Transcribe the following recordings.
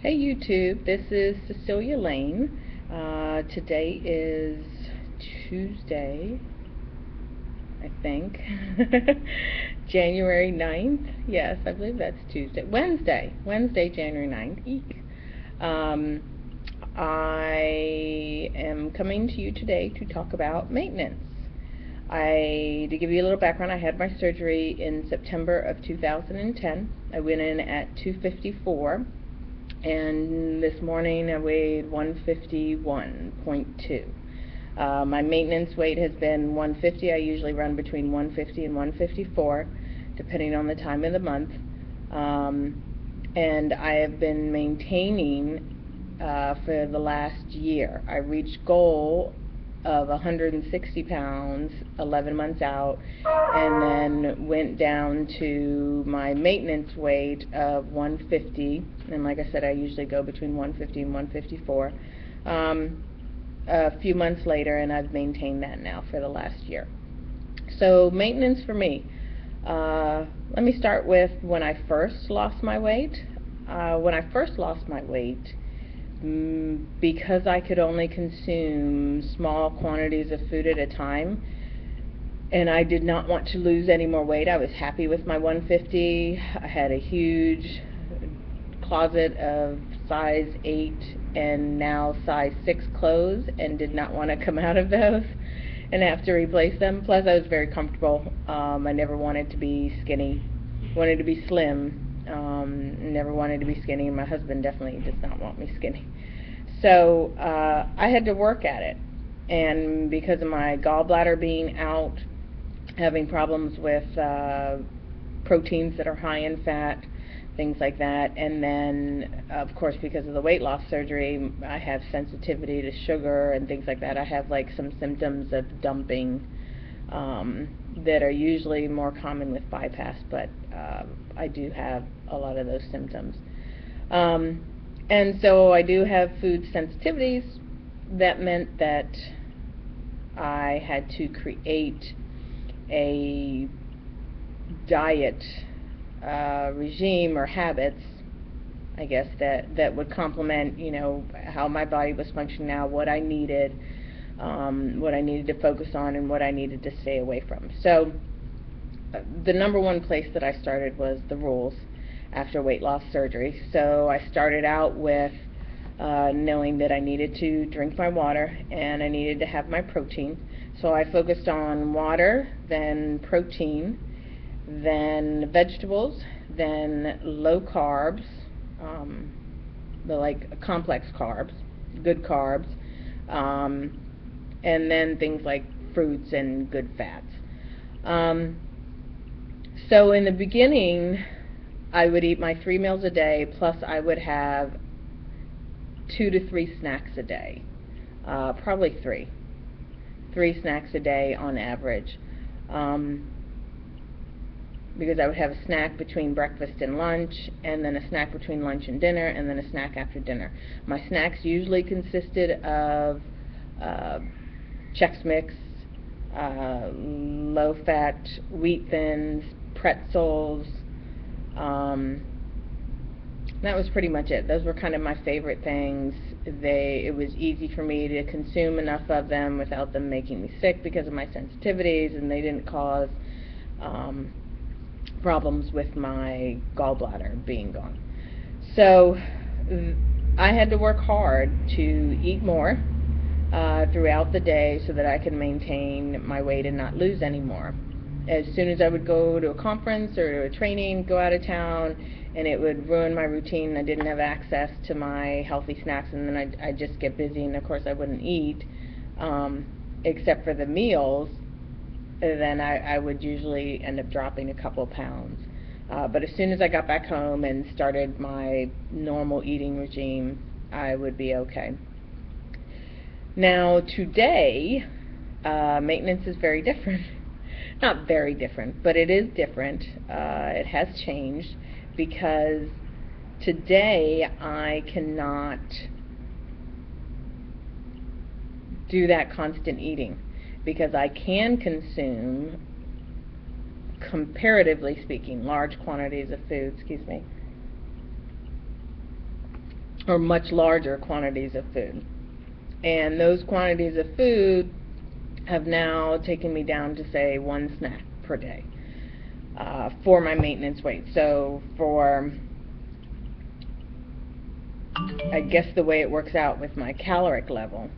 Hey YouTube, this is Cecilia Lane. Today is Tuesday, I think. January 9th. Yes, I believe that's Tuesday. Wednesday, January 9th. Eek. Um, I am coming to you today to talk about maintenance. To give you a little background, I had my surgery in September of 2010. I went in at 254. And this morning I weighed 151.2. My maintenance weight has been 150. I usually run between 150 and 154, depending on the time of the month. And I have been maintaining for the last year. I reached goal of 160 pounds 11 months out, and then went down to my maintenance weight of 150, and like I said, I usually go between 150 and 154 a few months later, and I've maintained that now for the last year. So maintenance for me, let me start with when I first lost my weight. When I first lost my weight, because I could only consume small quantities of food at a time, and I did not want to lose any more weight. I was happy with my 150. I had a huge closet of size 8 and now size 6 clothes, and did not want to come out of those and have to replace them. Plus, I was very comfortable. I never wanted to be skinny. Wanted to be slim. Never wanted to be skinny, and my husband definitely does not want me skinny. So I had to work at it, and because of my gallbladder being out, having problems with proteins that are high in fat, things like that, and then of course because of the weight loss surgery, I have sensitivity to sugar and things like that. I have like some symptoms of dumping that are usually more common with bypass, but I do have a lot of those symptoms. And so I do have food sensitivities. That meant that I had to create a diet regime or habits, I guess, that would complement, how my body was functioning now, what I needed to focus on, and what I needed to stay away from. So the number one place that I started was the rules after weight loss surgery. So I started out with knowing that I needed to drink my water and I needed to have my protein. So I focused on water, then protein, then vegetables, then low carbs, the like complex carbs, good carbs, and then things like fruits and good fats. So in the beginning, I would eat my 3 meals a day, plus I would have 2 to 3 snacks a day, probably 3 snacks a day on average, because I would have a snack between breakfast and lunch, and then a snack between lunch and dinner, and then a snack after dinner. My snacks usually consisted of Chex Mix, low-fat wheat thins, pretzels. That was pretty much it. Those were kind of my favorite things. It was easy for me to consume enough of them without them making me sick because of my sensitivities, and they didn't cause problems with my gallbladder being gone. So I had to work hard to eat more throughout the day so that I could maintain my weight and not lose any more. As soon as I would go to a conference or to a training, go out of town, and it would ruin my routine, I didn't have access to my healthy snacks, and then I'd just get busy, and of course I wouldn't eat, except for the meals. Then I would usually end up dropping a couple pounds. But as soon as I got back home and started my normal eating regime, I would be okay. Now today, maintenance is very different. Not very different, but it is different. It has changed because today I cannot do that constant eating, because I can consume, comparatively speaking, large quantities of food, or much larger quantities of food. And those quantities of food have now taken me down to, say, 1 snack per day for my maintenance weight. So for, I guess the way it works out with my caloric level,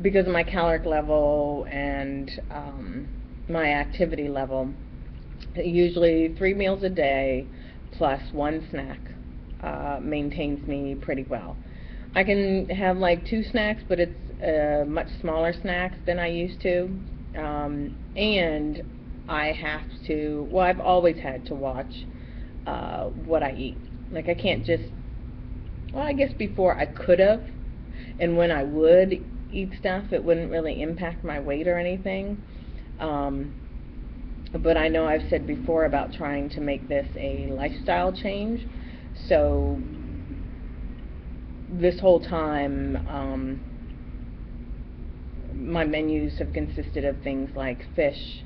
because of my caloric level and my activity level, usually 3 meals a day plus 1 snack maintains me pretty well. I can have like 2 snacks, but it's much smaller snacks than I used to, and I have to, well, I've always had to watch what I eat. Like, I can't just, well, I guess before I could have, and when I would eat stuff, it wouldn't really impact my weight or anything. But I know I've said before about trying to make this a lifestyle change. So this whole time, my menus have consisted of things like fish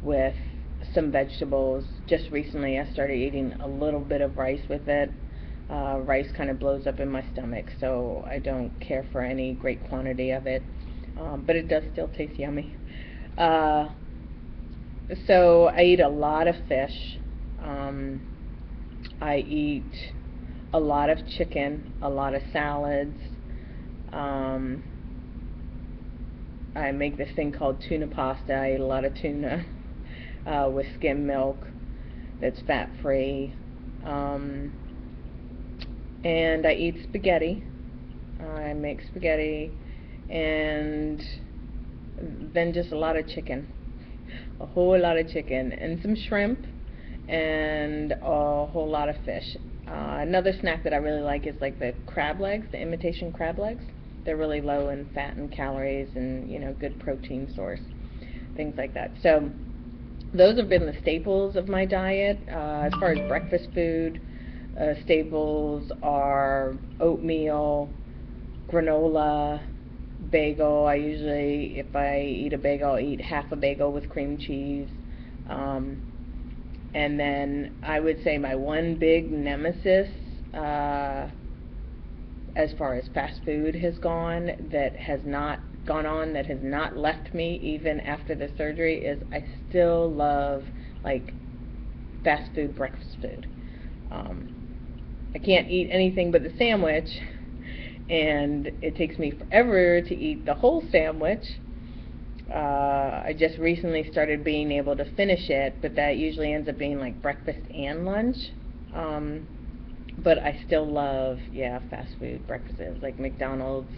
with some vegetables. Just recently I started eating a little bit of rice with it. Rice kind of blows up in my stomach, so I don't care for any great quantity of it, but it does still taste yummy. So I eat a lot of fish. I eat a lot of chicken, a lot of salads. I make this thing called tuna pasta. I eat a lot of tuna with skim milk that's fat-free. And I eat spaghetti. I make spaghetti, and then just a lot of chicken. A whole lot of chicken, and some shrimp, and a whole lot of fish. Another snack that I really like is like the crab legs, the imitation crab legs. They're really low in fat and calories, and, you know, good protein source, things like that. So those have been the staples of my diet. As far as breakfast food, staples are oatmeal, granola, bagel. I usually, if I eat a bagel, I'll eat half a bagel with cream cheese. And then I would say my one big nemesis as far as fast food has gone, that has not left me even after the surgery, is I still love like fast food breakfast food. I can't eat anything but the sandwich, and it takes me forever to eat the whole sandwich. I just recently started being able to finish it, but that usually ends up being like breakfast and lunch. But I still love, fast food breakfasts like McDonald's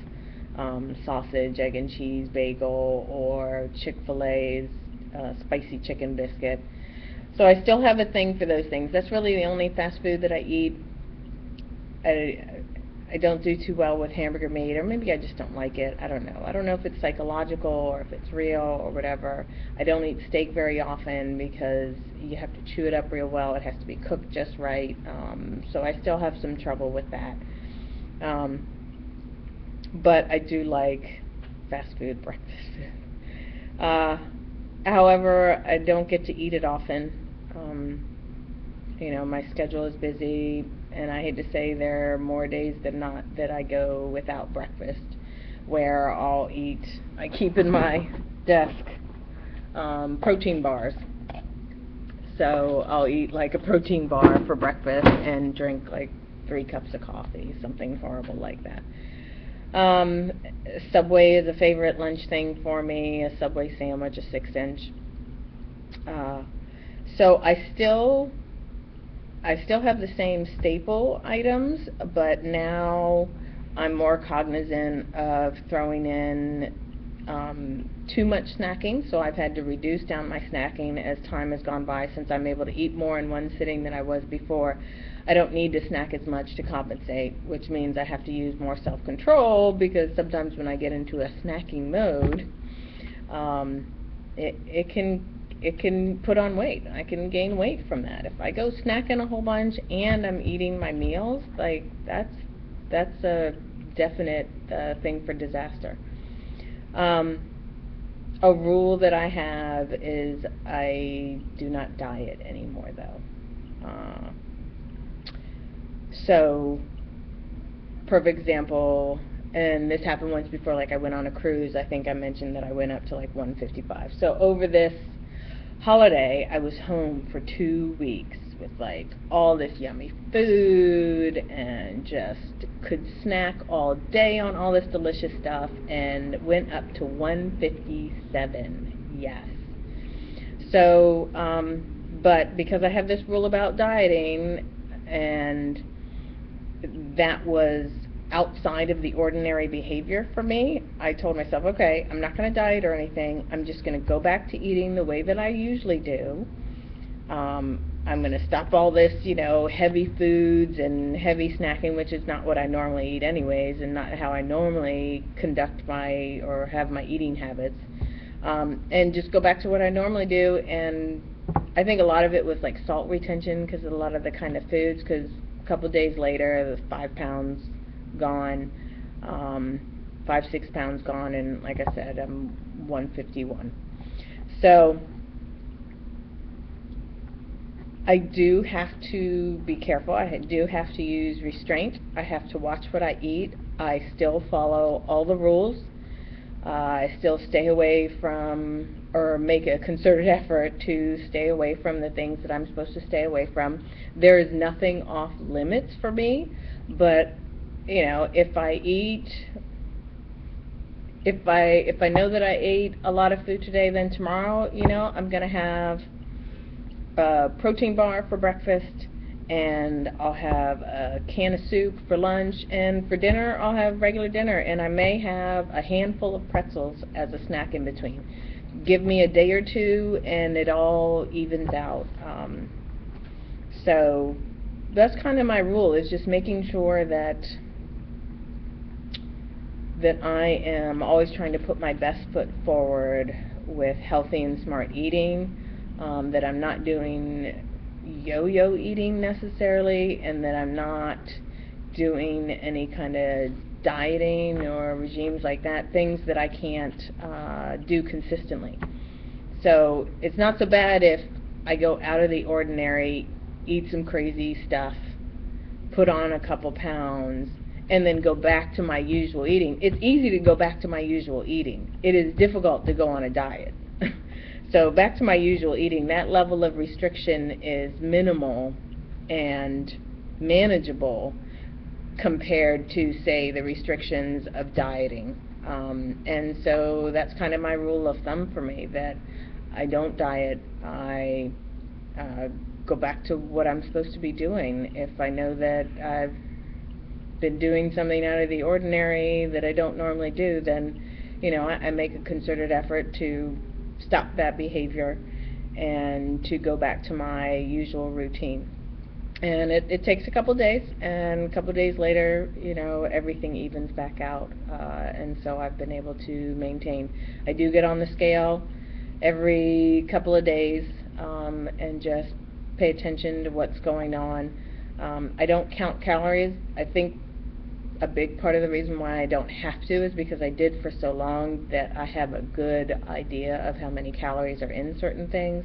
sausage, egg and cheese bagel, or Chick-fil-A's spicy chicken biscuit. So I still have a thing for those things. That's really the only fast food that I eat. I don't do too well with hamburger meat, or maybe I just don't like it. I don't know. I don't know if it's psychological or if it's real or whatever. I don't eat steak very often because you have to chew it up real well. It has to be cooked just right. So I still have some trouble with that. But I do like fast food breakfast food. However, I don't get to eat it often. You know, my schedule is busy, and I hate to say there are more days than not that I go without breakfast, where I'll eat, I keep in my desk protein bars. So I'll eat like a protein bar for breakfast and drink like 3 cups of coffee, something horrible like that. Subway is a favorite lunch thing for me, a Subway sandwich, a 6-inch. So I still have the same staple items, but now I'm more cognizant of throwing in too much snacking, so I've had to reduce down my snacking as time has gone by, since I'm able to eat more in one sitting than I was before. I don't need to snack as much to compensate, which means I have to use more self-control, because sometimes when I get into a snacking mode, it can put on weight. I can gain weight from that. If I go snacking a whole bunch and I'm eating my meals, like that's a definite thing for disaster. A rule that I have is I do not diet anymore, though. So, perfect example, and this happened once before, like I went on a cruise. I think I mentioned that I went up to like 155. So over this holiday, I was home for 2 weeks with like all this yummy food and just could snack all day on all this delicious stuff, and went up to 157. Yes. So, but because I have this rule about dieting, and that was outside of the ordinary behavior for me, I told myself, okay, I'm not going to diet or anything. I'm just going to go back to eating the way that I usually do. I'm going to stop all this, heavy foods and heavy snacking, which is not what I normally eat anyways, and not how I normally conduct my or have my eating habits. And just go back to what I normally do. And I think a lot of it was like salt retention because of a lot of the kind of foods, because a couple days later, the 5 pounds gone, 5-6 pounds gone, and like I said, I'm 151. So I do have to be careful. I do have to use restraint. I have to watch what I eat. I still follow all the rules. I still stay away from, or make a concerted effort to stay away from the things that I'm supposed to stay away from. There is nothing off limits for me, but if I eat, if I know that I ate a lot of food today, then tomorrow, I'm going to have a protein bar for breakfast, and I'll have a can of soup for lunch, and for dinner I'll have regular dinner, and I may have a handful of pretzels as a snack in between. Give me a day or two and it all evens out. So that's kind of my rule, is just making sure that I am always trying to put my best foot forward with healthy and smart eating, that I'm not doing yo-yo eating necessarily, and that I'm not doing any kind of dieting or regimes like that, things that I can't do consistently. So it's not so bad if I go out of the ordinary, eat some crazy stuff, put on a couple pounds, and then go back to my usual eating. It's easy to go back to my usual eating. It is difficult to go on a diet. So back to my usual eating, that level of restriction is minimal and manageable compared to, say, the restrictions of dieting. And so that's kind of my rule of thumb for me, that I don't diet. I go back to what I'm supposed to be doing. If I know that I've been doing something out of the ordinary that I don't normally do, then I make a concerted effort to stop that behavior and to go back to my usual routine. And it takes a couple days, and a couple days later, everything evens back out, and so I've been able to maintain. I do get on the scale every couple of days, and just pay attention to what's going on. I don't count calories. I think a big part of the reason why I don't have to is because I did for so long that I have a good idea of how many calories are in certain things.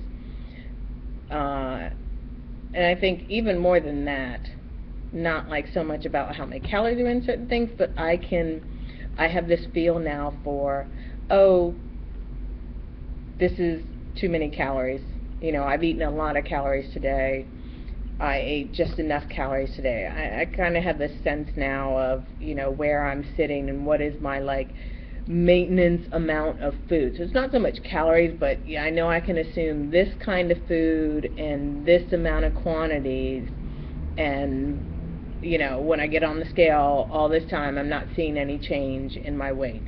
And I think even more than that, not like so much about how many calories are in certain things, but I have this feel now for, oh, this is too many calories. I've eaten a lot of calories today. I ate just enough calories today. I kind of have this sense now of, where I'm sitting and what is my, maintenance amount of food. So it's not so much calories, but I know I can assume this kind of food and this amount of quantities, and, when I get on the scale all this time, I'm not seeing any change in my weight.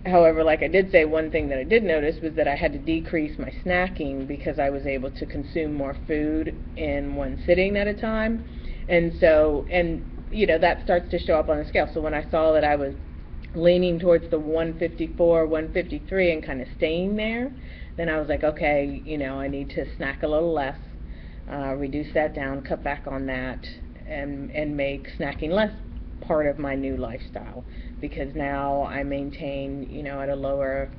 However, like I did say, one thing that I did notice was that I had to decrease my snacking because I was able to consume more food in one sitting at a time. And so, that starts to show up on the scale. So when I saw that I was leaning towards the 154, 153 and kind of staying there, then I was like, okay, I need to snack a little less, reduce that down, cut back on that, and make snacking less part of my new lifestyle, because now I maintain, at a lower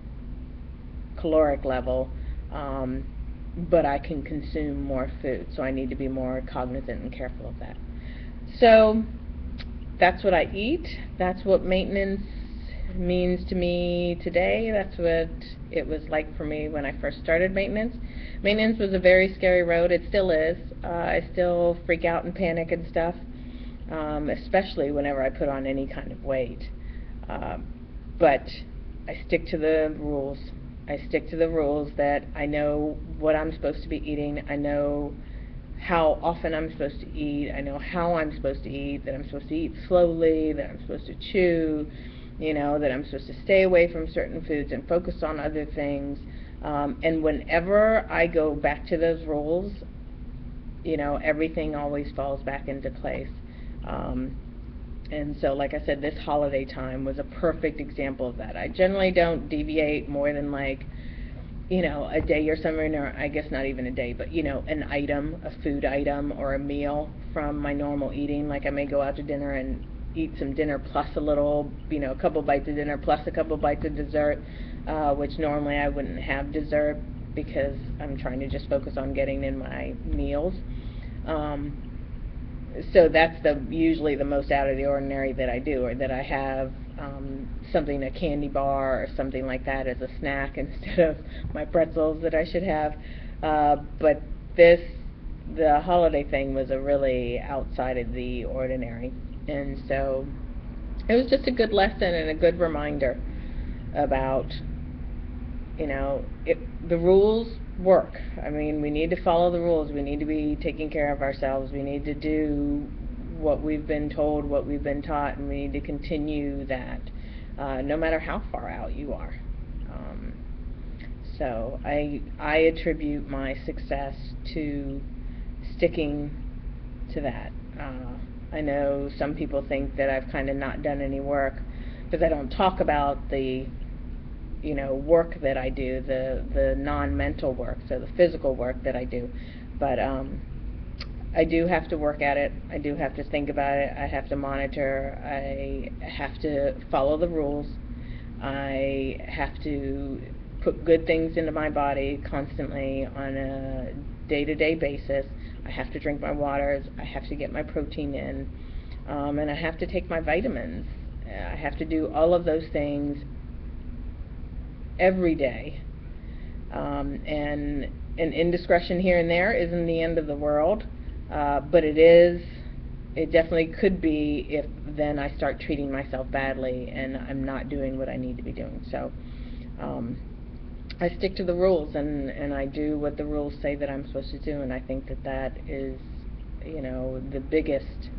caloric level, but I can consume more food, so I need to be more cognizant and careful of that. So that's what I eat. That's what maintenance means to me today. That's what it was like for me when I first started maintenance. Maintenance was a very scary road. It still is. I still freak out and panic and stuff, especially whenever I put on any kind of weight. But I stick to the rules. I stick to the rules that I know what I'm supposed to be eating. I know how often I'm supposed to eat. I know how I'm supposed to eat, that I'm supposed to eat slowly, that I'm supposed to chew, that I'm supposed to stay away from certain foods and focus on other things. And whenever I go back to those rules, everything always falls back into place. And so, like I said, this holiday time was a perfect example of that. I generally don't deviate more than a day or something, or I guess not even a day, but an item, a food item or a meal from my normal eating. Like I may go out to dinner and eat some dinner plus a couple bites of dinner plus a couple bites of dessert, which normally I wouldn't have dessert because I'm trying to just focus on getting in my meals. So that's usually the most out of the ordinary that I do, or that I have something, a candy bar or something like that as a snack instead of my pretzels that I should have. But the holiday thing was a really outside of the ordinary, and so it was just a good lesson and a good reminder about the rules work. I mean, we need to follow the rules. We need to be taking care of ourselves. We need to do what we've been told, what we've been taught, and we need to continue that, no matter how far out you are. So I attribute my success to sticking to that. I know some people think that I've kind of not done any work because I don't talk about the work that I do, the non-mental work, so the physical work that I do. But I do have to work at it. I do have to think about it. I have to monitor. I have to follow the rules. I have to put good things into my body constantly on a day-to-day basis. I have to drink my waters. I have to get my protein in. And I have to take my vitamins. I have to do all of those things every day, and an indiscretion here and there isn't the end of the world, but it definitely could be if then I start treating myself badly and I'm not doing what I need to be doing. So I stick to the rules, and I do what the rules say that I'm supposed to do, and I think that is the biggest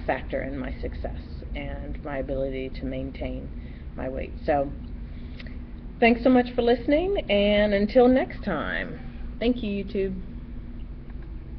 factor in my success and my ability to maintain my weight. So thanks so much for listening, and until next time, thank you, YouTube.